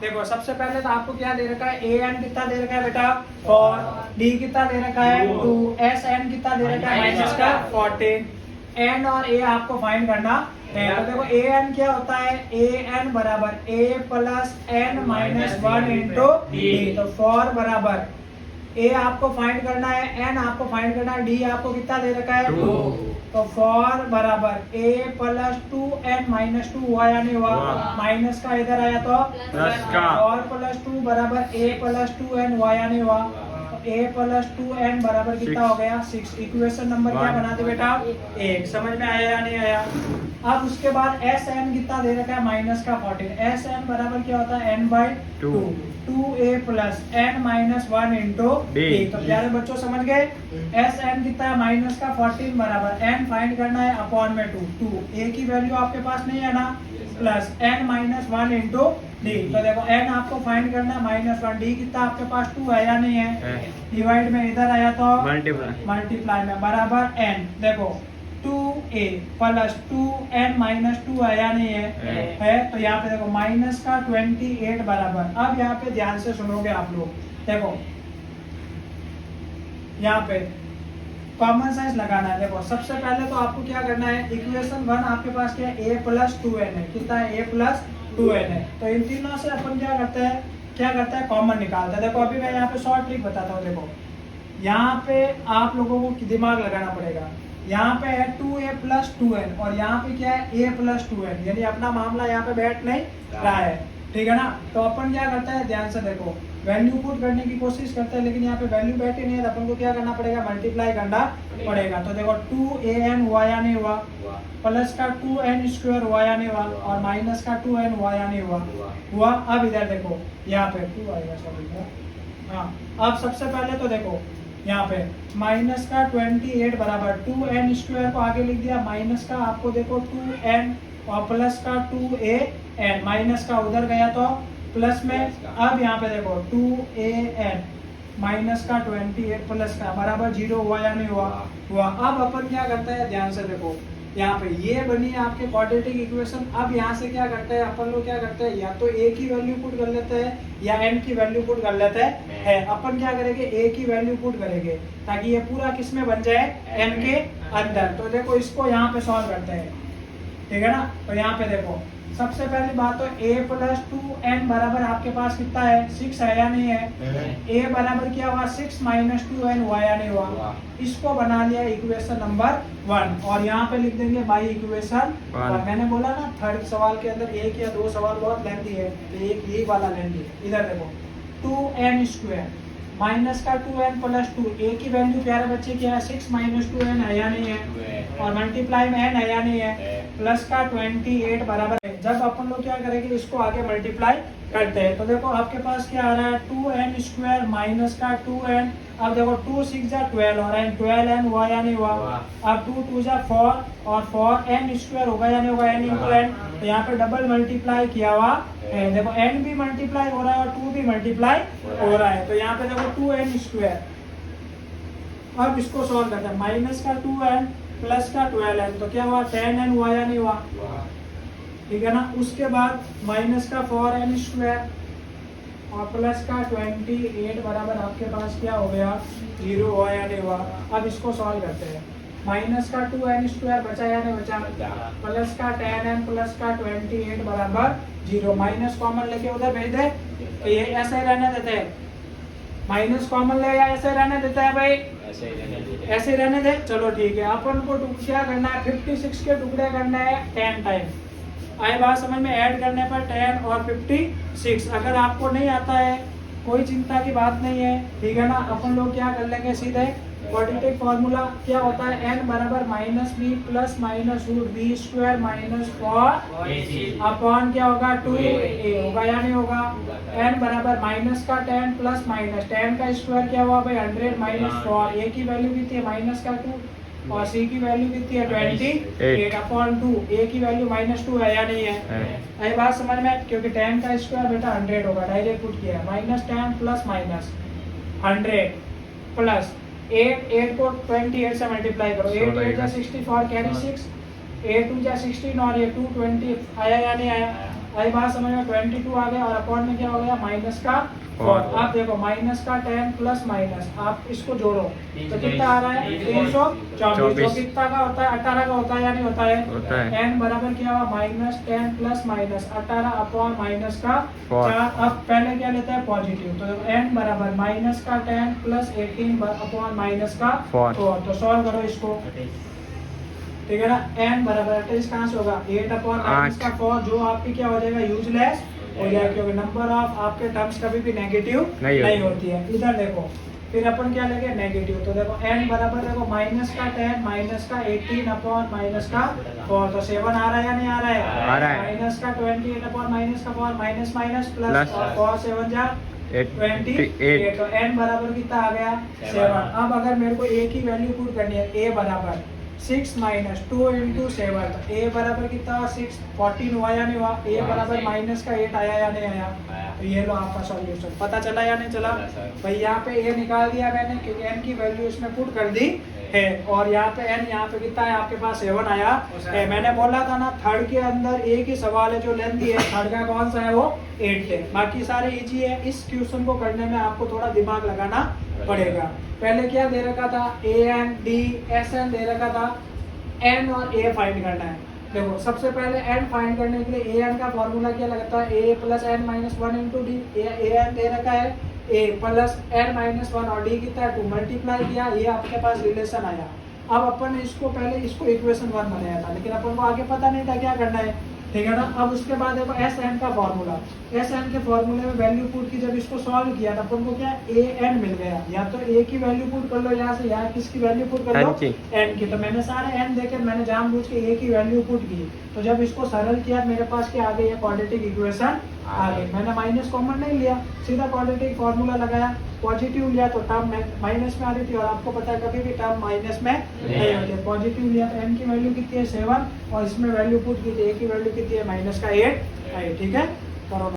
देखो सबसे पहले तो आपको क्या दे रखा है, ए एन कितना दे रखा है बेटा 4, डी कितना दे रखा है 2, एस एन कितना दे रखा है माइनस का 14, एन और ए आपको फाइंड करना है। तो देखो ए एन क्या होता है, ए एन बराबर A plus N minus 1 into D. तो 4 बराबर ए आपको फाइंड करना है, एन आपको फाइंड करना है, डी आपको कितना दे रखा है 2। तो 4 बराबर ए प्लस 2 एन माइनस 2 हुआ या नहीं हुआ, माइनस का इधर आया तो प्लस का। 4 प्लस 2 बराबर ए प्लस 2 एन हुआ या नहीं हुआ, तो ए प्लस 2 एन बराबर कितना हो गया 6। इक्वेशन नंबर क्या बनाते बेटा 1। समझ में आया या नहीं आया। अब उसके बाद एस एन कितना दे रखा है माइनस का 14, एस एन बराबर क्या होता है n by 2, 2a plus N minus 1 into D. तो प्यारे बच्चों समझ गए, एस एन कितना है माइनस का 14 बराबर एन फाइंड करना है अपॉन में 2 ए की वैल्यू आपके पास नहीं है ना, plus N minus 1 into D. तो देखो एन आपको फाइंड करना है माइनस 1, डी कितना आपके पास 2 है या नहीं है, डिवाइड में इधर आया तो मल्टीप्लाई में बराबर एन। देखो 2a प्लस 2n माइनस 2 है या नहीं है, तो यहाँ पे देखो माइनस का 28 बराबर। अब यहाँ पे ध्यान से सुनोगे आप लोग, देखो यहाँ पे कॉमन सेंस लगाना है। देखो सबसे पहले तो आपको क्या करना है, इक्वेशन 1 आपके पास क्या है a प्लस 2n है, कितना है a प्लस 2n है। तो इन तीनों से अपन क्या करते हैं कॉमन निकालते हैं। देखो अभी मैं यहाँ पे शॉर्ट ट्रिक बताता हूँ। देखो यहाँ पे आप लोगों को दिमाग लगाना पड़ेगा, यहाँ पे है 2a प्लस 2n और यहाँ पे क्या है a प्लस 2n, यानी अपना मामला यहाँ पे बैठ नहीं रहा है, ठीक है ना। तो अपन क्या करते हैं, ध्यान से देखो, वैल्यू पुट करने की कोशिश करते हैं, लेकिन यहाँ पे वैल्यू बैठी नहीं है, तो अपन को क्या करना पड़ेगा, मल्टीप्लाई करना पड़ेगा। तो देखो 2an हुआ या नहीं हुआ, प्लस का 2n स्क्वायर हुआ या नहीं हुआ, और माइनस का 2n हुआ या नहीं हुआ। अब इधर देखो यहाँ पे 2 आएगा, सॉरी हाँ। अब सबसे पहले तो देखो यहाँ पे माइनस का 28 बराबर 2n स्क्वायर को आगे लिख दिया, माइनस का आपको देखो 2n और प्लस का 2an, माइनस का उधर गया तो प्लस में। अब यहाँ पे देखो 2an माइनस का 28 प्लस का बराबर 0 हुआ या नहीं हुआ। अब अपन क्या करते हैं, ध्यान से देखो, यहाँ पे ये बनी है आपके क्वाड्रेटिक इक्वेशन। अब यहाँ से क्या करते हैं अपन लोग, क्या करते हैं या तो a की वैल्यू पुट कर लेते हैं या n की वैल्यू पुट कर लेते हैं। अपन क्या करेंगे, a की वैल्यू पुट करेंगे ताकि ये पूरा किस में बन जाए, n के अंदर। तो देखो इसको यहाँ पे सॉल्व करते हैं, ठीक है ना। तो यहाँ पे देखो सबसे पहली बात तो a प्लस 2n बराबर आपके पास कितना है 6 है या नहीं है। a बराबर क्या हुआ 6 माइनस 2n हुआ या नहीं हुआ। इसको बना लिया इक्वेशन नंबर 1 और यहाँ पे लिख देंगे बाई इक्वेशन 1। मैंने बोला ना थर्ड सवाल के अंदर एक या दो सवाल बहुत लेंथी है, तो एक यही वाला लेंथी है। इधर देखो 2n स्क्वायर माइनस का 2n प्लस 2, a की वैल्यू प्यारे बच्चे क्या है 6 माइनस 2n है या नहीं है, और मल्टीप्लाई में n है या नहीं है, प्लस का 28 बराबर है। जब अपन लोग क्या करेंगे, इसको आगे मल्टीप्लाई करते हैं, तो देखो आपके पास क्या आ रहा है 2n स्क्वायर माइनस का 2n। अब देखो 2 6 जा 12 और 12n हुआ या नहीं हुआ। अब 2 2 जा 4 और 4n स्क्वायर होगा या नहीं होगा, n इंटू n। तो यहाँ पे डबल मल्टीप्लाई किया हुआ है, देखो n भी मल्टीप्लाई हो रहा है और 2 भी मल्टीप्लाई हो रहा है। तो यहाँ पे देखो 2n स्क्वायर। अब इसको सॉल्व करते हैं, माइनस का 2n प्लस का 12n, तो क्या हुआ 10n हुआ या नहीं हुआ, ठीक है ना। उसके बाद माइनस का 4n स्क्वायर और प्लस का 28 बराबर आपके पास क्या हो गया 0 हुआ या नहीं हुआ। अब इसको सॉल्व करते हैं, माइनस का 2n स्क्वायर बचा या नहीं बचा, प्लस का 10n प्लस का 28 बराबर 0। माइनस कॉमन लेके उधर भेज दे, तो ये ऐसे ही रहने देते हैं, माइनस कॉमन ले या ऐसे रहने देता है भाई, ऐसे ही रहने दे। चलो ठीक है, अपन को क्या करना है 56 के टुकड़े करना है 10 टाइम। आई बात समझ में, ऐड करने पर 10 और 56। अगर आपको नहीं आता है कोई चिंता की बात नहीं है, ठीक है ना। अपन लोग क्या कर लेंगे सीधे, क्वाड्रेटिक फॉर्मूला क्या होता है, n बराबर minus b plus minus root b square minus 4 upon क्या होगा 2a होगा या नहीं होगा। n बराबर माइनस का 10 प्लस माइनस 10 का स्क्वायर क्या हुआ भाई 100 माइनस 4, a की वैल्यू कितनी है माइनस का 2 और c की वैल्यू कितनी है 28 अपॉन 2, a की वैल्यू माइनस 2 है या नहीं है। ये बात समझ में, क्योंकि 10 का स्क्वायर बेटा 100 होगा, डायरेक्ट पुट किया माइनस 10 प्लस माइनस 100 प्लस 8 को 28 से मल्टीप्लाई करो, 8 8 64 कैरी 6, 8 2 16 और ये 2 20 आया या नहीं आया, आई बात समझ में, 22 आ गया और अपॉन में क्या हो गया माइनस का 4। आप देखो माइनस का 10 प्लस माइनस, आप इसको जोड़ो तो कितना आ रहा है 324, जो कितना का होता है 18 का होता है या नहीं होता है। n बराबर क्या हुआ minus 10 plus minus 18 upon minus का 4। अब पहले क्या लेते हैं पॉजिटिव, तो n बराबर माइनस का 10 प्लस 18 अपॉन माइनस का 4। तो सॉल्व करो इसको, ठीक है ना। n बराबर 28 कहाँ से होगा 8 अपॉन माइनस का 4, जो आपकी क्या हो जाएगा यूजलेस हो जाएगा, क्योंकि नंबर ऑफ आपके टर्म्स कभी भी नेगेटिव नहीं होती है। इधर देखो फिर अपन क्या लेंगे नेगेटिव, तो देखो n बराबर देखो माइनस का 10 माइनस का 18 अपॉन माइनस का 4, तो 7 आ रहा है या नहीं आ रहा है, माइनस का 28 अपॉन माइनस का 4, माइनस माइनस प्लस और 4 7 जा 28, तो n बराबर कितना आ गया 7। अब अगर मेरे को a की वैल्यू पुट करनी है, a बराबर 6 माइनस 2 इंटू 7, तो a बराबर कितना 6 14 हुआ या नहीं हुआ, a बराबर माइनस का 8 आया या नहीं आया। तो ये लो आपका सॉल्यूशन, पता चला या नहीं चला भाई। यहाँ पे a निकाल दिया मैंने क्योंकि n की वैल्यू इसमें पुट कर दी है, और यहाँ पे n यहाँ पे कितना है आपके पास 7 आया है। मैंने बोला था ना थर्ड के अंदर एक ही सवाल है जो लेंथी है, थर्ड का कौन सा है वो 8 है, बाकी सारे इजी है। इस क्वेश्चन को करने में आपको थोड़ा दिमाग लगाना पड़ेगा। पहले क्या दे रखा था a n d s n दे रखा था, n और a फाइंड करना है। देखो सबसे पहले n फाइंड करने के लिए a n का फॉर्मूला क्या लगता है a plus n minus 1 into D. a n दे रखा है a प्लस n माइनस 1 और d कितना है 2, मल्टीप्लाई किया, ये आपके पास रिलेशन आया। अब अपन ने इसको पहले इसको इक्वेशन 1 बनाया था, लेकिन अपन को आगे पता नहीं था क्या करना है, ठीक है ना। अब उसके बाद देखो एस एन का फॉर्मूला, एस एन के फॉर्मूले में वैल्यू पुट की, जब इसको सॉल्व किया तो अपन को क्या ए एन मिल गया। या तो ए की वैल्यू पुट कर लो यहाँ से, या किसकी वैल्यू पुट कर लो एन की। तो मैंने सारे एन देके मैंने जानबूझ के ए की वैल्यू पुट की, तो जब इसको सरल किया मेरे पास क्या आ गई है क्वाड्रेटिक इक्वेशन आ गई। मैंने माइनस कॉमन नहीं लिया, सीधा क्वाड्रेटिक फॉर्मूला लगाया, पॉजिटिव लिया तो टर्म माइनस में आ रही थी, और आपको पता है कभी भी टर्म माइनस में नहीं होती है। पॉजिटिव लिया तो एन की वैल्यू कितनी है 7, और इसमें वैल्यू पुट की थी ए की वैल्यू कितनी है माइनस का 8 है, ठीक है। करो।